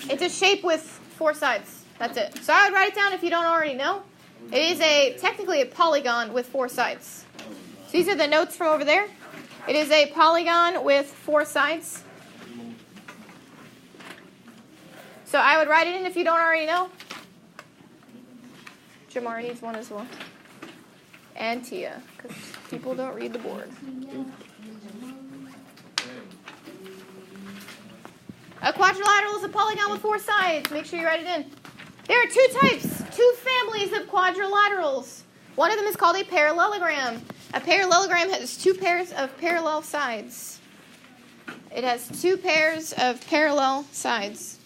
It's a shape with 4 sides. That's it. So I would write it down if you don't already know. It is technically a polygon with 4 sides. So these are the notes from over there. It is a polygon with 4 sides. So I would write it in if you don't already know. Jamar needs one as well. And Tia, because people don't read the board. A quadrilateral is a polygon with 4 sides. Make sure you write it in. There are 2 types, 2 families of quadrilaterals. One of them is called a parallelogram. A parallelogram has 2 pairs of parallel sides. It has 2 pairs of parallel sides.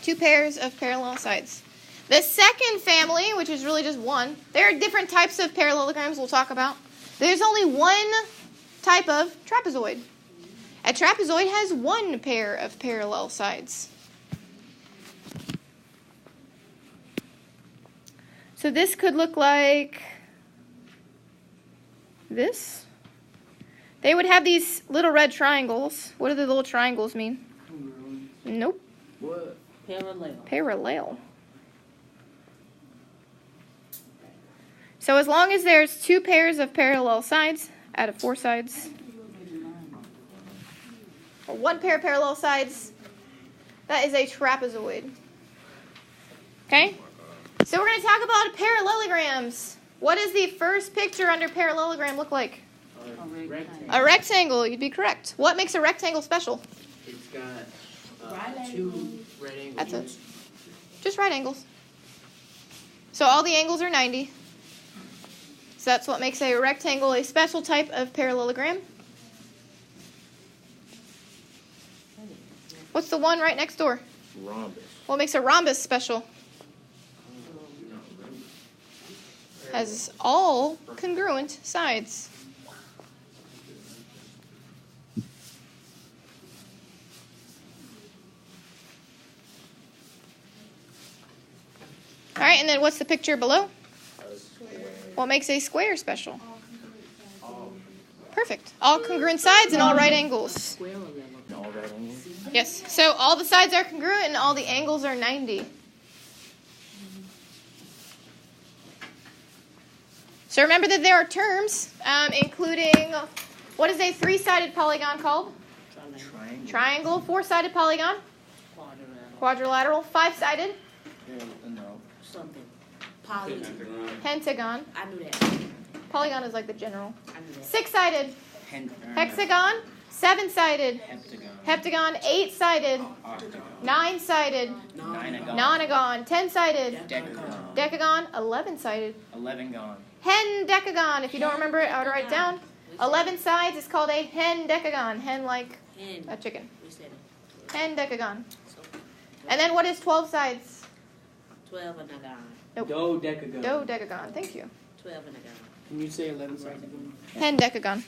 2 pairs of parallel sides. The second family, which is really just one, there are different types of parallelograms we'll talk about. There's only one type of trapezoid. A trapezoid has 1 pair of parallel sides. So this could look like this. They would have these little red triangles. What do the little triangles mean? Nope. What? Parallel. So as long as there's 2 pairs of parallel sides out of 4 sides, or 1 pair of parallel sides, that is a trapezoid. Okay? So we're going to talk about parallelograms. What does the first picture under parallelogram look like? A rectangle. You'd be correct. What makes a rectangle special? It's got 2 right angles. That's it. Just right angles. So all the angles are 90. So that's what makes a rectangle a special type of parallelogram. What's the one right next door? Rhombus. What makes a rhombus special? Has all congruent sides. All right, and then what's the picture below? What makes a square special? Perfect. All congruent sides and all right angles. All right angles. Yes. So all the sides are congruent and all the angles are 90. So remember that there are terms, including, what is a 3-sided polygon called? Triangle. 4-sided polygon? Quadrilateral. 5-sided? No. Something. Poly. Pentagon. I knew that. Polygon is like the general. I knew that. 6-sided? Hexagon. 7-sided? Heptagon. 8-sided? 9-sided? Nonagon. 10-sided? Decagon. 11-sided? 11 gone. Hendecagon. If you don't remember it, I would write it down. 11 sides is called a hendecagon. Hen like a chicken. We said it. Hendecagon. And then what is 12 sides? 12 and a god. Nope. Dodecagon. Dodecagon. Thank you. 12 and a god. Can you say 11 sides again? Hendecagon.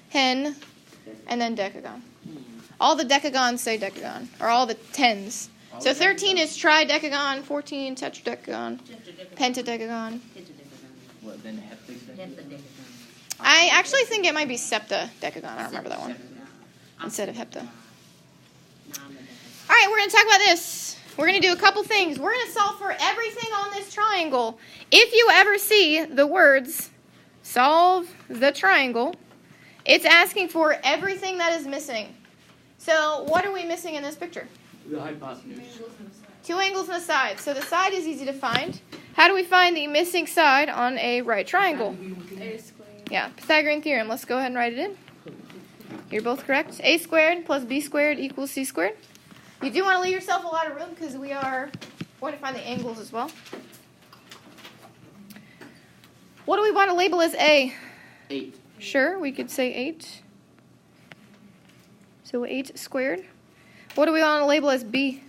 Hen, and then decagon. All the decagons say decagon, or all the tens. So 13 is tridecagon, 14 tetradecagon, pentadecagon. What, then heptagon? I actually think it might be septadecagon. I don't remember that one. Instead of hepta. All right, we're going to talk about this. We're going to do a couple things. We're going to solve for everything on this triangle. If you ever see the words, solve the triangle, it's asking for everything that is missing. So what are we missing in this picture? The hypotenuse. 2 angles and a side. So the side is easy to find. How do we find the missing side on a right triangle? A squared. Yeah, Pythagorean theorem. Let's go ahead and write it in. You're both correct. A squared plus b squared equals c squared. You do want to leave yourself a lot of room because we are going to find the angles as well. What do we want to label as A? 8. Sure, we could say 8. So 8 squared. What do we want to label as B?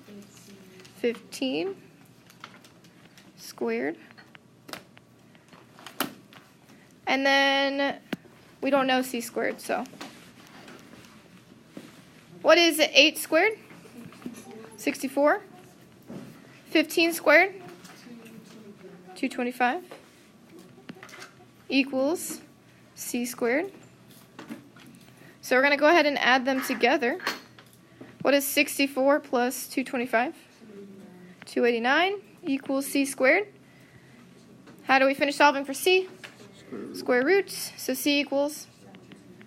15 squared. And then we don't know c squared, so. What is 8 squared? 64. 15 squared? 225. Equals c squared. So we're going to go ahead and add them together. What is 64 plus 225? 289 equals c squared. How do we finish solving for c? Square roots. So c equals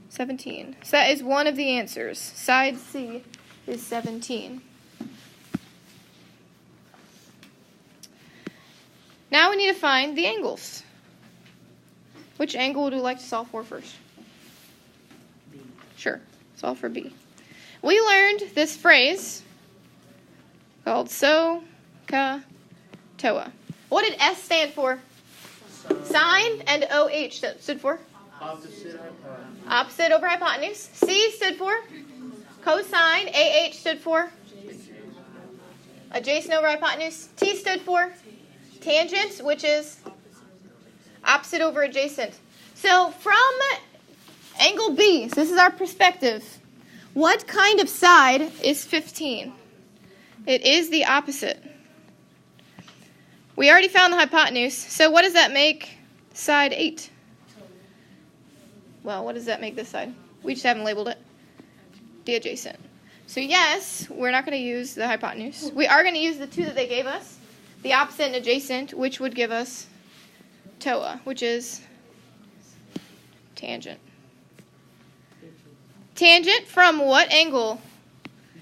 17. So that is one of the answers. Side C is 17. Now we need to find the angles. Which angle would we like to solve for first? Sure, solve for B. We learned this phrase called SOHCAHTOA. What did S stand for? Sine, and OH stood for? Opposite over hypotenuse. C stood for? Cosine. AH stood for? Adjacent over hypotenuse. T stood for? Tangent, which is opposite over adjacent. So from angle B, so this is our perspective, what kind of side is 15? It is the opposite. We already found the hypotenuse, so what does that make side 8? Well, what does that make this side? We just haven't labeled it. The adjacent. So yes, we're not going to use the hypotenuse. We are going to use the two that they gave us, the opposite and adjacent, which would give us TOA, which is tangent. Tangent from what angle?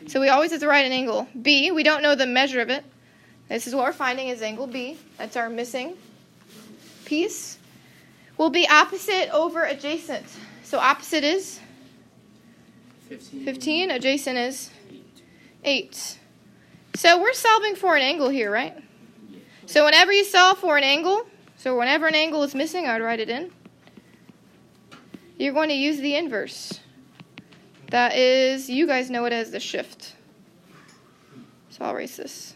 So we always have to write an angle. B, we don't know the measure of it. This is what we're finding is angle B. That's our missing piece. Will be opposite over adjacent. So opposite is 15. Adjacent is 8. So we're solving for an angle here, right? So whenever you solve for an angle, so whenever an angle is missing, I would write it in. You're going to use the inverse. That is, you guys know it as the shift. So I'll erase this.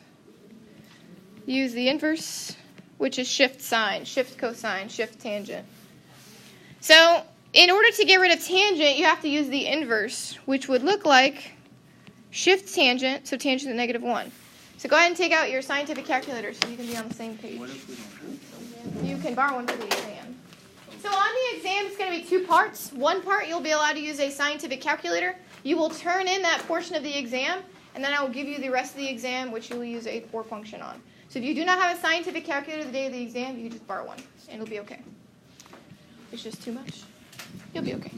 Use the inverse, which is shift sine, shift cosine, shift tangent. So in order to get rid of tangent, you have to use the inverse, which would look like shift tangent, so tangent to negative 1. So go ahead and take out your scientific calculator so you can be on the same page. You can borrow one for the exam. So on the exam, it's going to be 2 parts. One part, you'll be allowed to use a scientific calculator. You will turn in that portion of the exam, and then I will give you the rest of the exam, which you will use a core function on. So if you do not have a scientific calculator the day of the exam, you can just borrow one, and it'll be okay. It's just too much. You'll be okay.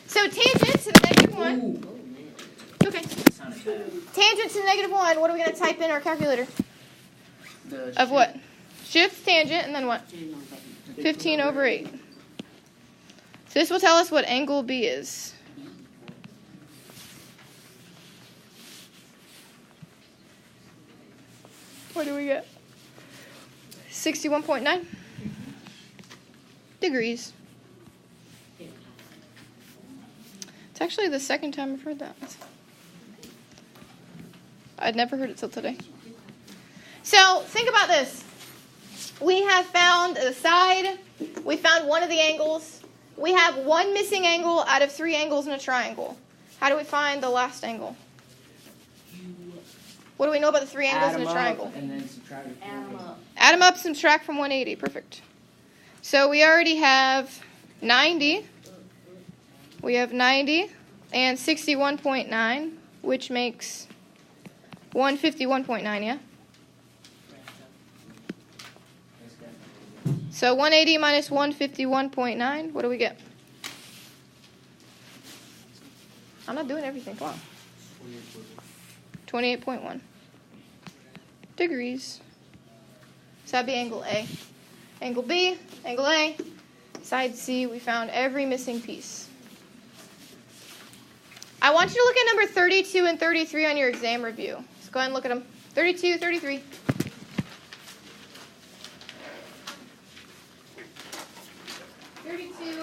So tangent to the negative 1. Okay. Tangent to the negative 1, what are we going to type in our calculator? Of what? Shift tangent, and then what? 15 over 8. So this will tell us what angle B is. What do we get? 61.9 degrees. It's actually the second time I've heard that. I'd never heard it till today. So think about this. We have found the side. We found one of the angles. We have one missing angle out of 3 angles in a triangle. How do we find the last angle? What do we know about the 3 angles in a triangle? And then subtract. Add them up, subtract from 180. Perfect. So we already have 90. We have 90 and 61.9, which makes 151.9, yeah? So 180 minus 151.9, what do we get? I'm not doing everything. Come on. 28.1 degrees. So that'd be angle A. Angle B, angle A, side C, we found every missing piece. I want you to look at number 32 and 33 on your exam review. So go ahead and look at them. 32, 33.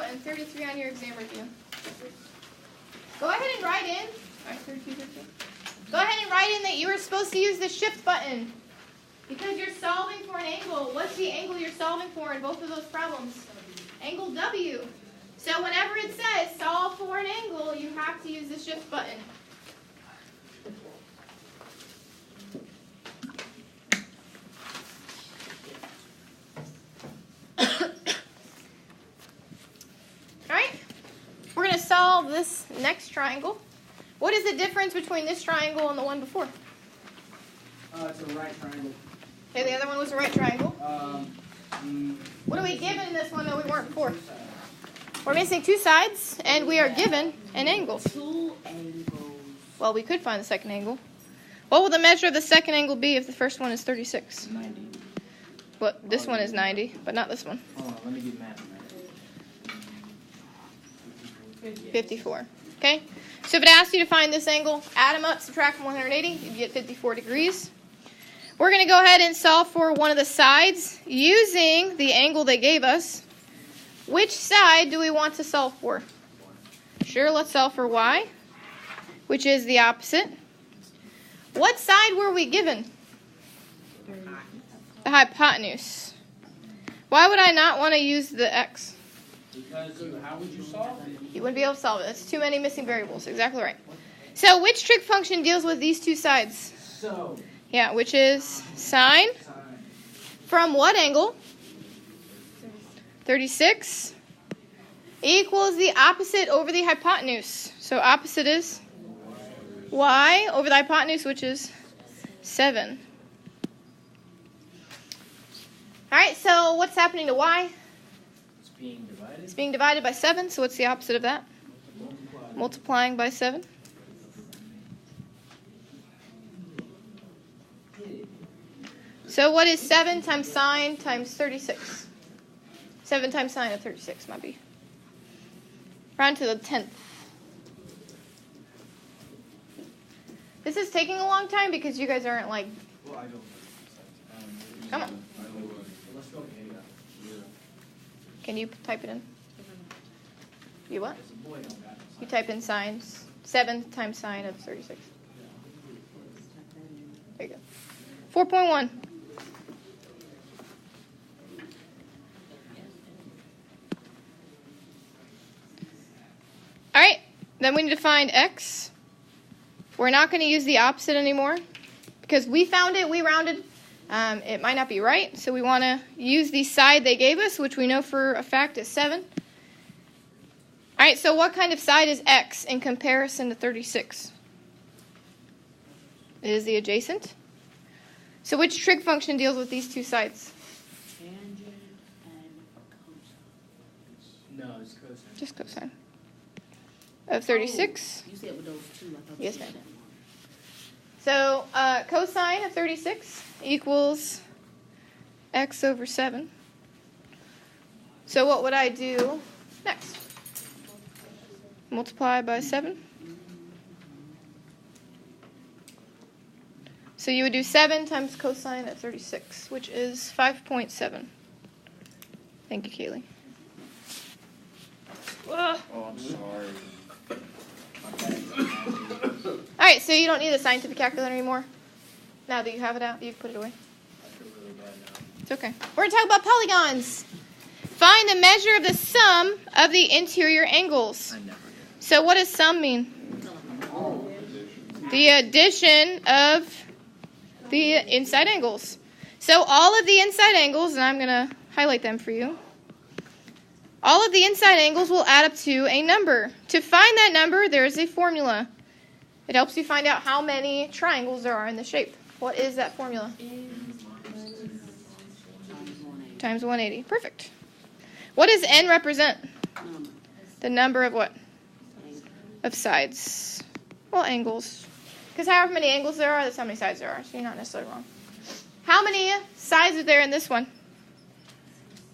And 33 on your exam review. Go ahead and write in. Go ahead and write in that you were supposed to use the shift button because you're solving for an angle. What's the angle you're solving for in both of those problems? Angle W. So whenever it says solve for an angle, you have to use the shift button. Alright, we're going to solve this next triangle. What is the difference between this triangle and the one before? It's a right triangle. Okay, the other one was a right triangle. What are we given in this one that we weren't before? We're missing two sides, and we are given an angle. 2 angles. Well, we could find the second angle. What will the measure of the second angle be if the first one is 36? 90. Well, this one is 90, but not this one. Hold on, let me get math on that. 54. Okay? So if it asks you to find this angle, add them up, subtract from 180, you get 54 degrees. We're going to go ahead and solve for one of the sides using the angle they gave us. Which side do we want to solve for? Sure, let's solve for y, which is the opposite. What side were we given? The hypotenuse. Why would I not want to use the x? Because how would you solve it? You wouldn't be able to solve it. That's too many missing variables. Exactly right. So which trig function deals with these two sides? So, Yeah, which is sine from what angle? 36 equals the opposite over the hypotenuse. So opposite is y over the hypotenuse, which is 7. All right, so what's happening to y? it's being divided. It's being divided by 7, so what's the opposite of that? Multiplying by 7. So what is 7 times sine times 36? 7 times sine of 36 might be. Round to the 10th. This is taking a long time because you guys aren't like... Well, I don't know. Come on. Let's go. Can you type it in? You what? It's a boy don't got it. You type in sines. 7 times sine of 36. There you go. 4.1. All right, then we need to find x. We're not going to use the opposite anymore because we found it, we rounded. It might not be right, so we want to use the side they gave us, which we know for a fact is 7. All right, so what kind of side is x in comparison to 36? It is the adjacent. So which trig function deals with these two sides? Tangent and cosine. No, it's cosine. Just cosine. Of 36. Oh, you said with those two. I thought Yes, you said ma'am. that one. So cosine of 36 equals x over 7. So what would I do next? Multiply by 7. So you would do 7 times cosine of 36, which is 5.7. Thank you, Kaylee. Ugh. Oh, I'm sorry. All right, so you don't need a scientific calculator anymore. Now that you have it out, you've put it away. I feel really bad now. It's okay. We're going to talk about polygons. Find the measure of the sum of the interior angles. I never get So what does sum mean? The addition of the inside angles. So all of the inside angles, and I'm going to highlight them for you. All of the inside angles will add up to a number. To find that number, there's a formula. It helps you find out how many triangles there are in the shape. What is that formula? Times 180. Perfect. What does n represent? The number of what? Of sides. Well, angles. Because however many angles there are, that's how many sides there are. So you're not necessarily wrong. How many sides are there in this one?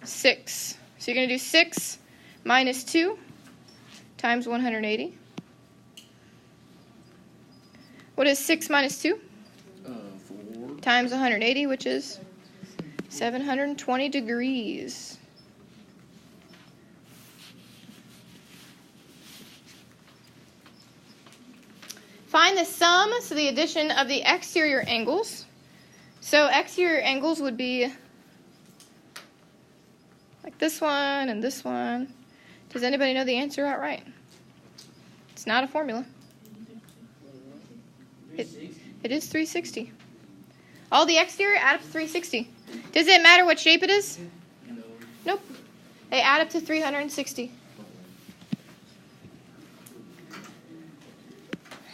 6. So you're going to do 6 minus 2 times 180. What is 6 minus 2? 4. Times 180, which is 720 degrees. Find the sum, so the addition of the exterior angles. So exterior angles would be like this one and this one. Does anybody know the answer outright? It's not a formula. It is 360. All the exterior add up to 360. Does it matter what shape it is? No. Nope. They add up to 360.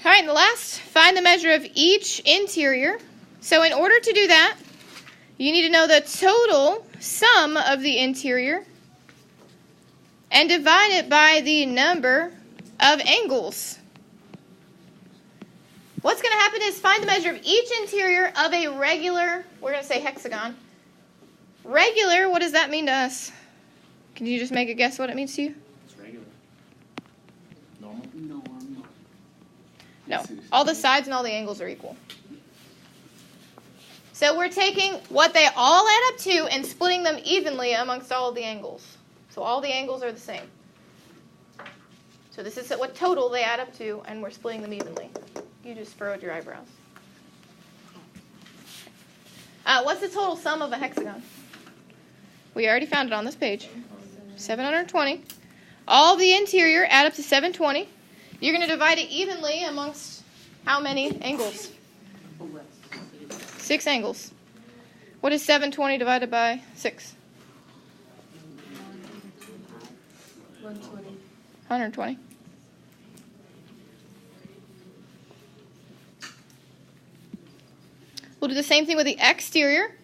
All right, and the last, find the measure of each interior. So in order to do that, you need to know the total sum of the interior and divide it by the number of angles. What's going to happen is find the measure of each interior of a regular, we're going to say hexagon. Regular, what does that mean to us? Can you just make a guess what it means to you? It's regular. Normal. Normal. No. All the sides and all the angles are equal. So we're taking what they all add up to and splitting them evenly amongst all of the angles. So all the angles are the same. So this is what total they add up to, and we're splitting them evenly. You just furrowed your eyebrows. What's the total sum of a hexagon? We already found it on this page. 720. All the interior add up to 720. You're going to divide it evenly amongst how many angles? 6 angles. What is 720 divided by 6? 120. We'll do the same thing with the exterior,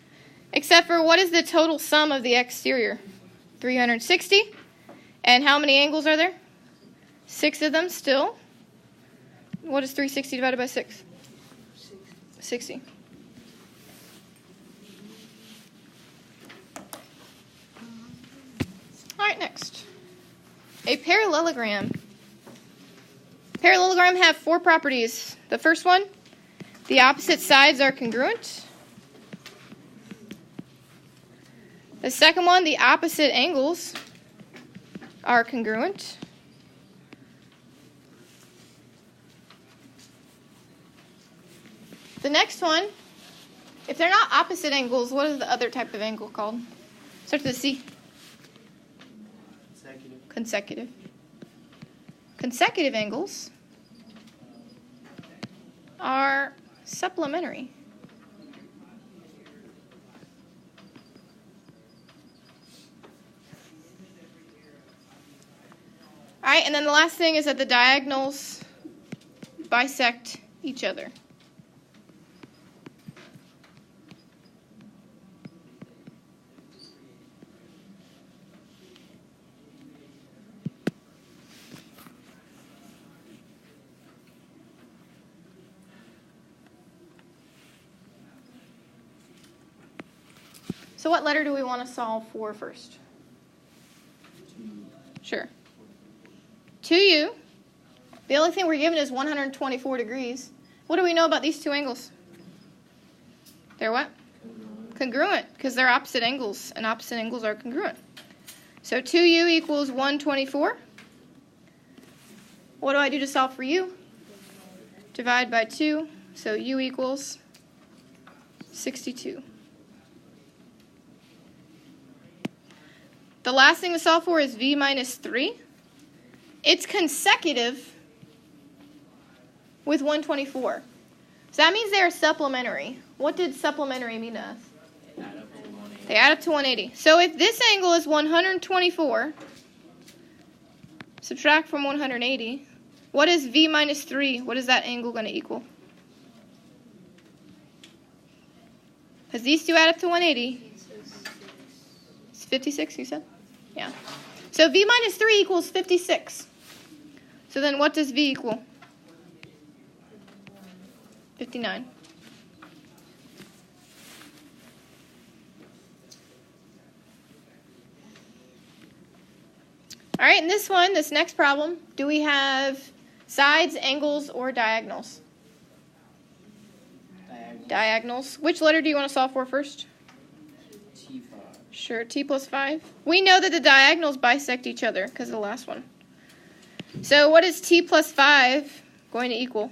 except for what is the total sum of the exterior? 360. And how many angles are there? 6 of them still. What is 360 divided by 6? 60. All right, next. A parallelogram. Parallelogram have 4 properties. The first one, the opposite sides are congruent. The second one, the opposite angles are congruent. The next one, if they're not opposite angles, what is the other type of angle called? Starts with a C. Consecutive. Consecutive angles are supplementary. All right, and then the last thing is that the diagonals bisect each other. So what letter do we want to solve for first? Sure. 2u. The only thing we're given is 124 degrees. What do we know about these 2 angles? They're what? Congruent, because they're opposite angles, and opposite angles are congruent. So 2u equals 124. What do I do to solve for u? Divide by 2, so u equals 62. The last thing to solve for is v minus 3. It's consecutive with 124. So that means they are supplementary. What did supplementary mean to us? They add up to 180. So if this angle is 124, subtract from 180, what is v minus 3? What is that angle going to equal? Because these 2 add up to 180. It's 56, you said? Yeah. So v minus 3 equals 56. So then what does v equal? 59. All right, in this one, this next problem, do we have sides, angles, or diagonals? Diagonals. Which letter do you want to solve for first? T5. Sure, t plus 5. We know that the diagonals bisect each other because of the last one. So what is t plus 5 going to equal?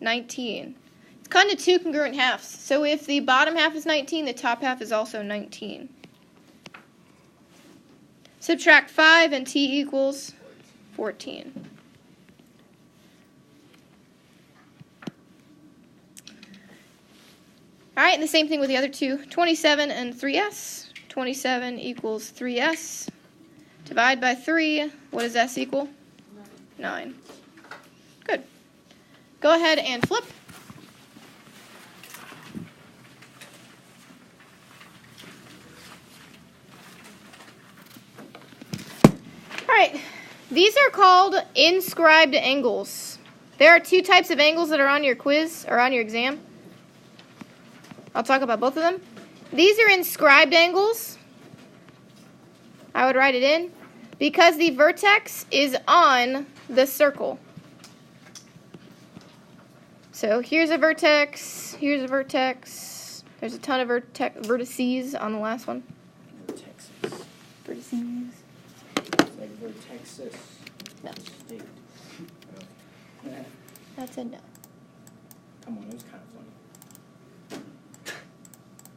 19. It's cut into 2 congruent halves. So if the bottom half is 19, the top half is also 19. Subtract 5 and t equals 14. All right, and the same thing with the other 2. 27 and 3s. 27 equals 3s. Divide by 3. What does s equal? 9. Good. Go ahead and flip. All right. These are called inscribed angles. There are two types of angles that are on your quiz or on your exam. I'll talk about both of them. These are inscribed angles. I would write it in because the vertex is on the circle. So here's a vertex, here's a vertex. There's a ton of vertices on the last one. Vertexes. Vertices. It's like vertexes. No. State. Oh. That's a no. Come on, it was kind of funny.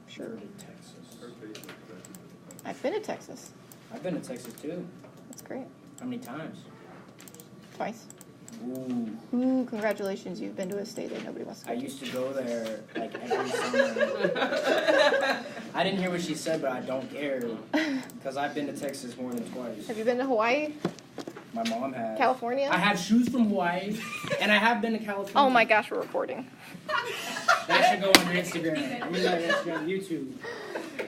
Sure. Texas. I've been to Texas. I've been to Texas too. That's great. How many times? Twice. Ooh. Ooh, congratulations. You've been to a state that nobody wants to I go to. used to go there like every summer. I didn't hear what she said, but I don't care because I've been to Texas more than twice. Have you been to Hawaii? My mom has. California? I have shoes from Hawaii, and I have been to California. Oh my gosh, we're recording. That should go on your Instagram. Instagram, YouTube.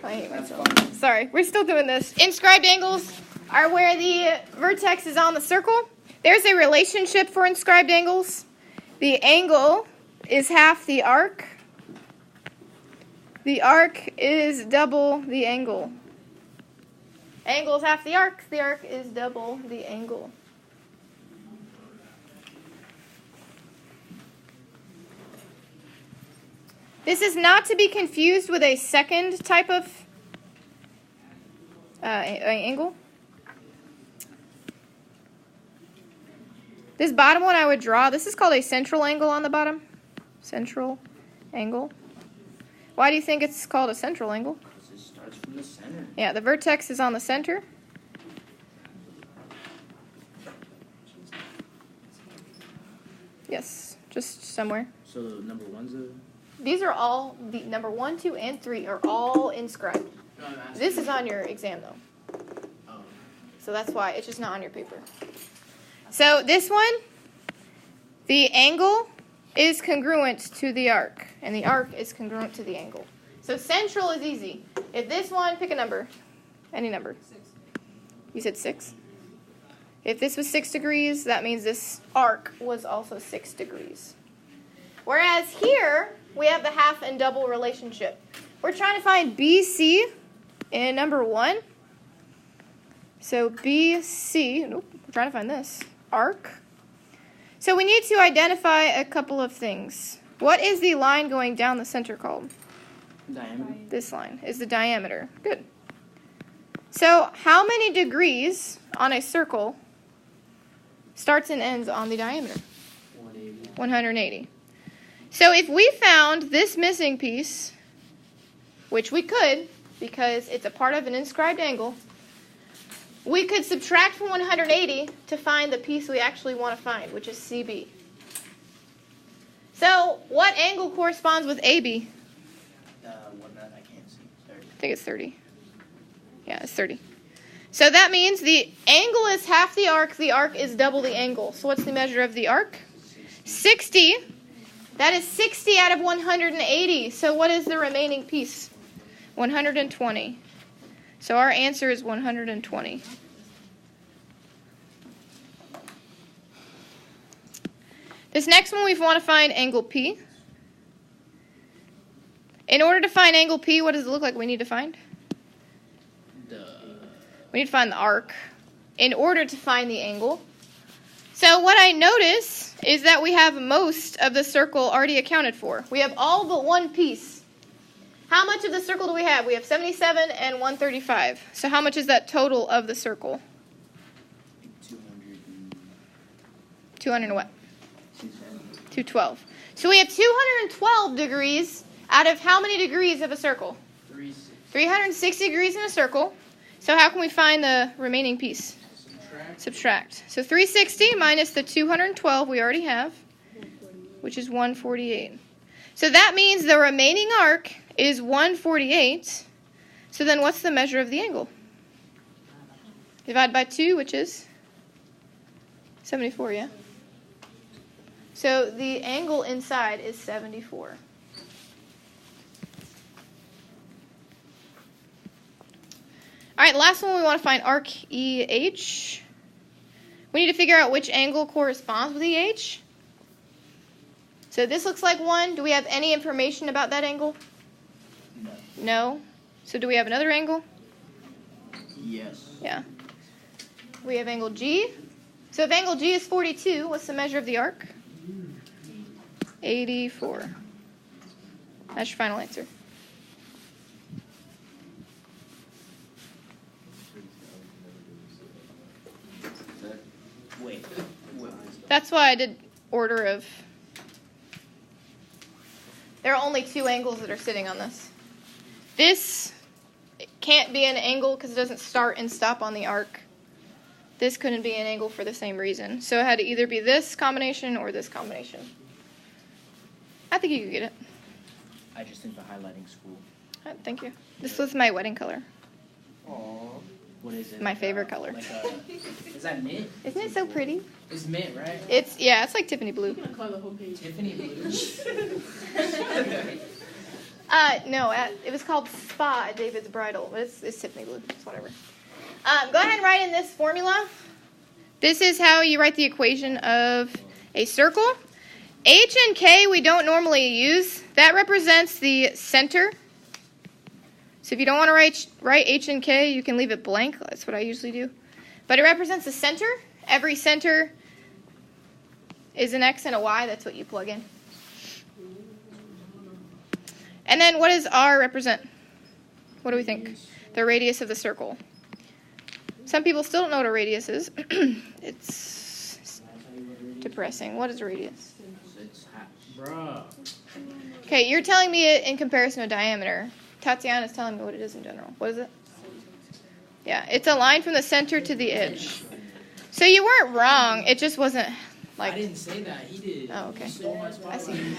I hate That's myself. fun. Sorry, we're still doing this. Inscribed angles are where the vertex is on the circle. There's a relationship for inscribed angles. The angle is half the arc. The arc is double the angle. Angle is half the arc is double the angle. This is not to be confused with a second type of angle. This bottom one I would draw. This is called a central angle on the bottom. Central angle. Why do you think it's called a central angle? Because it starts from the center. Yeah, the vertex is on the center. Yes, just somewhere. So number one's a. These are all, the number 1, 2, and 3 are all inscribed. No, I'm asking. This is on your exam though. Oh. So that's why it's just not on your paper. So this one, the angle is congruent to the arc, and the arc is congruent to the angle. So central is easy. If this one, pick a number. Any number. 6. You said 6? If this was 6 degrees, that means this arc was also 6 degrees. Whereas here, we have the half and double relationship. We're trying to find BC in number 1. So BC, nope, we're trying to find this, arc. So we need to identify a couple of things. What is the line going down the center called? Diameter. This line is the diameter. Good. So how many degrees on a circle starts and ends on the diameter? 180. 180. So if we found this missing piece, which we could because it's a part of an inscribed angle, we could subtract from 180 to find the piece we actually want to find, which is CB. So what angle corresponds with AB? What that I can't see. 30. I think it's 30. Yeah, it's 30. So that means the angle is half the arc is double the angle. So what's the measure of the arc? 60. That is 60 out of 180. So what is the remaining piece? 120. So our answer is 120. This next one we want to find angle P. In order to find angle P, what does it look like we need to find? We need to find the arc in order to find the angle. So what I notice is that we have most of the circle already accounted for. We have all but one piece. How much of the circle do we have? We have 77 and 135. So how much is that total of the circle? 200 and what? 212. So we have 212 degrees out of how many degrees of a circle? 360 degrees in a circle. So how can we find the remaining piece? Subtract. So 360 minus the 212 we already have, which is 148. So that means the remaining arc is 148. So then what's the measure of the angle? Divide by 2, which is 74, yeah? So the angle inside is 74. All right, the last one we want to find arc EH. We need to figure out which angle corresponds with EH. So this looks like 1. Do we have any information about that angle? No. No. So do we have another angle? Yes. Yeah. We have angle G. So if angle G is 42, what's the measure of the arc? 84. That's your final answer. Wait. That's why I did order of... There are only 2 angles that are sitting on this. This can't be an angle because it doesn't start and stop on the arc. This couldn't be an angle for the same reason. So it had to either be this combination or this combination. I think you could get it. I just think the highlighting's cool. Thank you. This was my wedding color. Aww. What is it? My favorite color. Is that mint? Isn't it so pretty? It's mint, right? It's like Tiffany blue. You're gonna color the whole page. Tiffany blue. No, it was called Spa at David's Bridal, but it's Tiffany blue. It's whatever. Go ahead and write in this formula. This is how you write the equation of a circle. H and K we don't normally use. That represents the center. So if you don't want to write H and K, you can leave it blank. That's what I usually do. But it represents the center. Every center is an X and a Y. That's what you plug in. And then what does R represent? What do we think? The radius of the circle. Some people still don't know what a radius is. It's depressing. What is a radius? It's bruh. Okay, you're telling me it in comparison to diameter. Tatiana's telling me what it is in general. What is it? Yeah, it's a line from the center to the edge. So you weren't wrong. It just wasn't like... I didn't say that. He did. Oh, okay. He stole my spotlight. I see.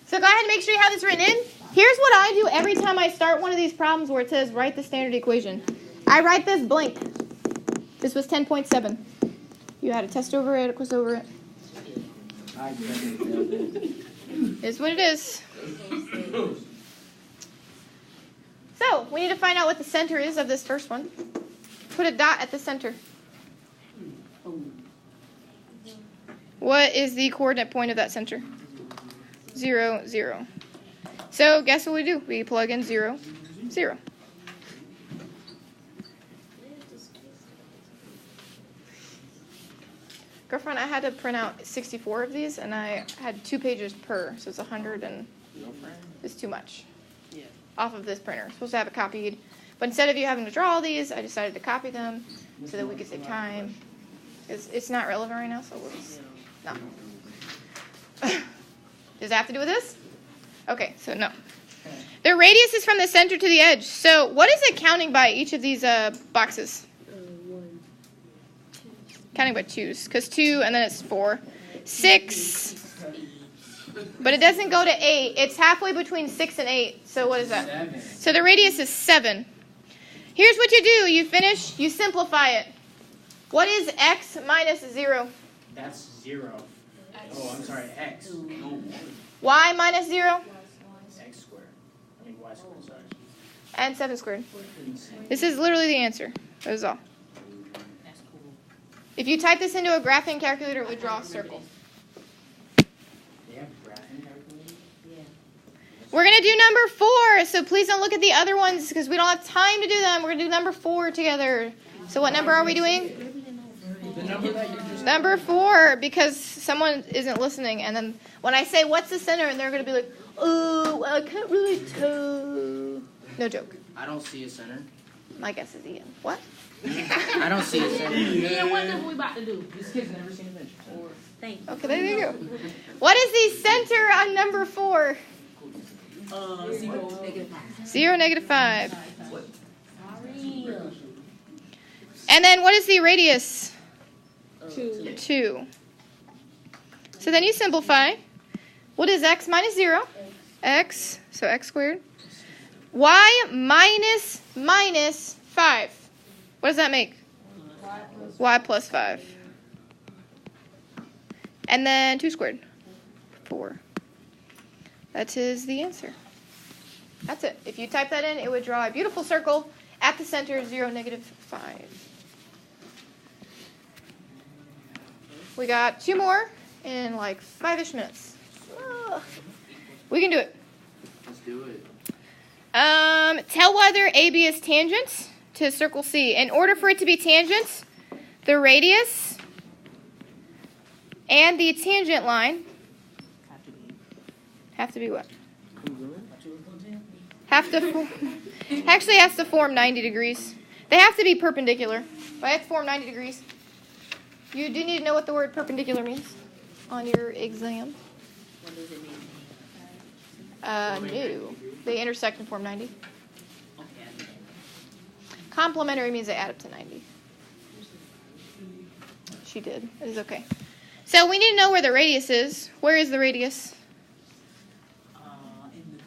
So go ahead and make sure you have this written in. Here's what I do every time I start one of these problems where it says write the standard equation. I write this blank. This was 10.7. You had a test over it, a quiz over it. I definitely failed it. Is what it is. So, we need to find out what the center is of this first one. Put a dot at the center. What is the coordinate point of that center? 0, 0. So, guess what we do? We plug in 0, 0. Girlfriend, I had to print out 64 of these, and I had 2 pages per, so it's 100, and it's too much. Yeah. Off of this printer. Supposed to have it copied. But instead of you having to draw all these, I decided to copy them so that we could save time. It's not relevant right now, so we'll just... No. Does it have to do with this? Okay, so no. The radius is from the center to the edge. So what is it counting by each of these boxes? 1. Counting by 2s. Because 2, and then it's 4. 6. But it doesn't go to 8. It's halfway between 6 and 8. So what is that? 7. So the radius is 7. Here's what you do. You finish, you simplify it. What is x minus 0? That's 0. Oh, I'm sorry, x. No, Y minus 0? x squared. I mean, y squared, sorry. And 7 squared. This is literally the answer. That is all. That's cool. If you type this into a graphing calculator, it would draw a circle. They have graphing calculators? Yeah. We're going to do number 4, so please don't look at the other ones because we don't have time to do them. We're going to do number 4 together. So what number are we doing? The number that you just... Number 4, because someone isn't listening, and then when I say what's the center, and they're going to be like, oh, well, I can't really tell. No joke. I don't see a center. My guess is Ian. What? I don't see a center. Yeah, what number we about to do? This kid's never seen a bench. Thank you. Okay, there you go. What is the center on number 4? 0, -5. 0, -5. Sorry. And then what is the radius? 2. 2. So then you simplify. What is x minus 0? X, so x squared. Y minus 5. What does that make? Y plus 5. And then 2 squared. 4. That is the answer. That's it. If you type that in, it would draw a beautiful circle at the center, 0, -5. We got 2 more in like 5-ish minutes. We can do it. Let's do it. Tell whether AB is tangent to circle C. In order for it to be tangent, the radius and the tangent line have to be what? Actually has to form 90 degrees. They have to be perpendicular. But I have to form 90 degrees. You do need to know what the word perpendicular means on your exam. What does it mean? No. They intersect and form 90. Okay. Complementary means they add up to 90. She did. It is okay. So we need to know where the radius is. Where is the radius? In the middle.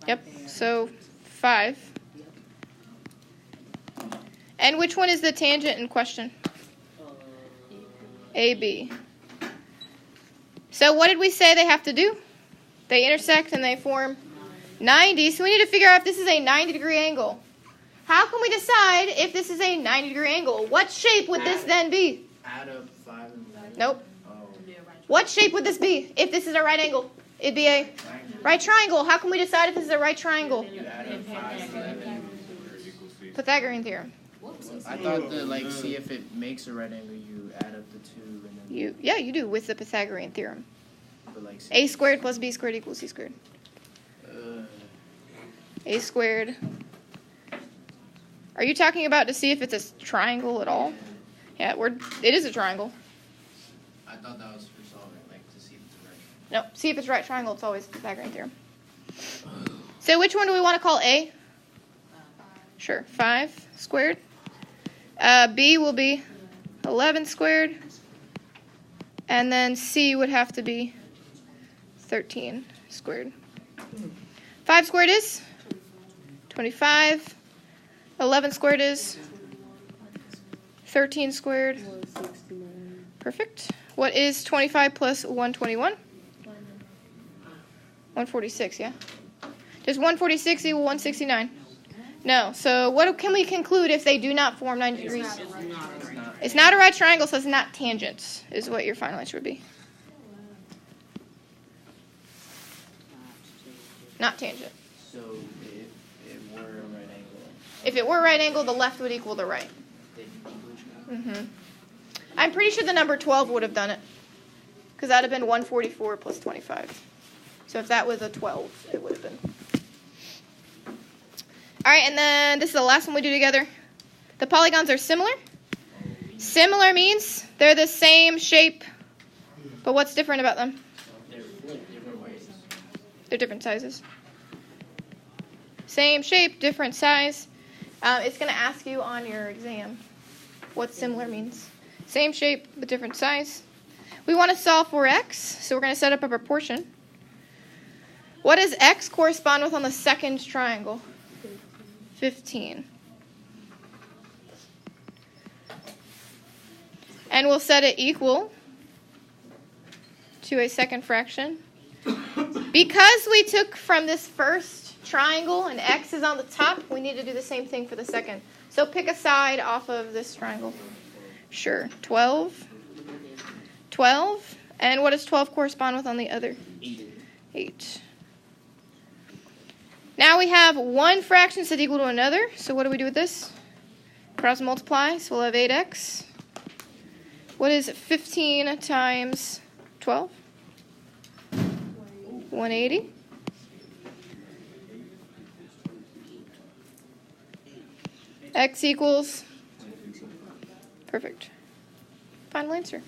Yep. So 5. And which one is the tangent in question? AB. So what did we say they have to do? They intersect and they form 90. So we need to figure out if this is a 90-degree angle. How can we decide if this is a 90-degree angle? What shape would this then be? Add up 5 and 9. Nope. Oh. What shape would this be if this is a right angle? It'd be a right triangle. How can we decide if this is a right triangle? You add up 5 and 11. Pythagorean theorem. I thought to see if it makes a right angle, you add up the 2 and then You do with the Pythagorean theorem. but A squared plus B squared equals C squared. A squared. Are you talking about to see if it's a triangle at all? Yeah, it is a triangle. I thought that was for solving, to see if it's right. No, see if it's a right triangle. It's always Pythagorean theorem. So which one do we want to call A? Sure, 5 squared. B will be 11 squared. And then C would have to be 13 squared. 5 squared is 25. 11 squared is 13 squared. Perfect. What is 25 plus 121? 146, yeah? Does 146 equal 169? No. So what can we conclude if they do not form 90 degrees? It's not a right triangle, so it's not tangent, is what your final answer would be. Not tangent. So if it were a right angle, If it were a right angle, the left would equal the right. I'm pretty sure the number 12 would have done it. Because that would have been 144 plus 25. So if that was a 12, it would have been. All right, and then this is the last one we do together. The polygons are similar. Similar means they're the same shape, but what's different about them? they're flipped different ways. They're different sizes. Same shape, different size. It's going to ask you on your exam what similar means. Same shape, but different size. We want to solve for x, so we're going to set up a proportion. What does x correspond with on the second triangle? 15. And we'll set it equal to a second fraction. Because we took from this first triangle and x is on the top, we need to do the same thing for the second. So pick a side off of this triangle. Sure. 12. 12. And what does 12 correspond with on the other? 8. Now we have one fraction set equal to another. So what do we do with this? Cross multiply. So we'll have 8x. What is 15 times 12? 180. X equals. Perfect. Final answer.